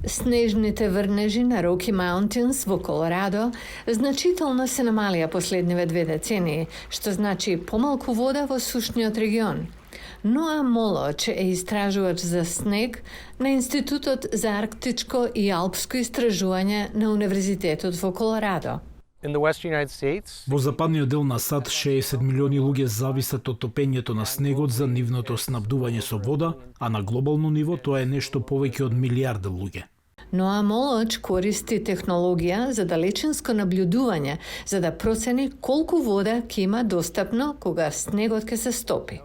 Снежните врнежи на Rocky Mountains во Колорадо значително се намалија последниве 2 децении, што значи помалку вода во сушниот регион. Ноа Молоч е истражувач за снег на Институтот за арктичко и алпско истражување на Универзитетот во Колорадо. Во западниот дел на САД 60 милиони луѓе зависат од топењето на снегот за нивното снабдување со вода, а на глобално ниво тоа е нешто повеќе од милијарда луѓе. Ноа Молоч користи технологија за далечинско наблюдување за да процени колку вода ќе има достапно кога снегот ќе се стопи.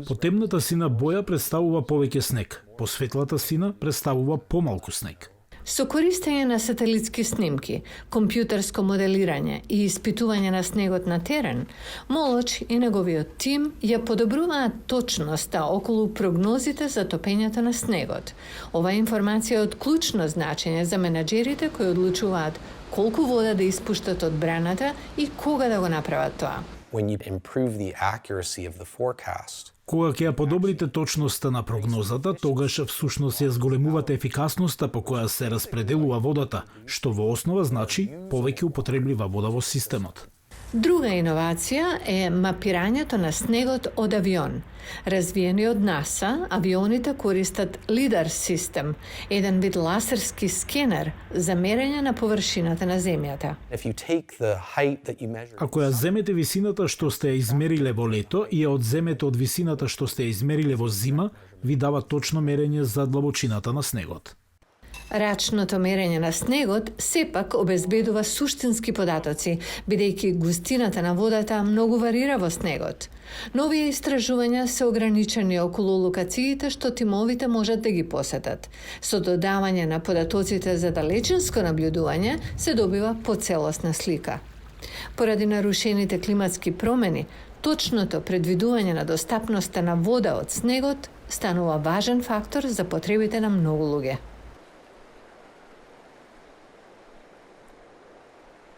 По темната сина боја представува повеќе снег, по светлата сина представува помалку снег. Со користење на сателитски снимки, компјутерско моделирање и испитување на снегот на терен, Молоч и неговиот тим ја подобруваат точноста околу прогнозите за топењето на снегот. Ова информација е од клучно значење за менаџерите кои одлучуваат колку вода да испуштат од браната и кога да го направат тоа. Кога ќе ја подобрите точноста на прогнозата, тогаш всушност ја зголемувате ефикасноста по која се распределува водата, што во основа значи повеќе употреблива вода во системот. Друга иновација е мапирањето на снегот од авион. Развиени од НАСА, авионите користат лидар систем, еден вид ласерски скенер за мерење на површината на земјата. Ако ја земете висината што сте ја измериле во лето и ја одземете од висината што сте ја измериле во зима, ви дава точно мерење за длабочината на снегот. Рачното мерење на снегот сепак обезбедува суштински податоци, бидејќи густината на водата многу варира во снегот. Новите истражувања се ограничени околу локациите што тимовите можат да ги посетат. Со додавање на податоците за далечинско наблюдување се добива поцелосна слика. Поради нарушените климатски промени, точното предвидување на достапноста на вода од снегот станува важен фактор за потребите на многу луѓе.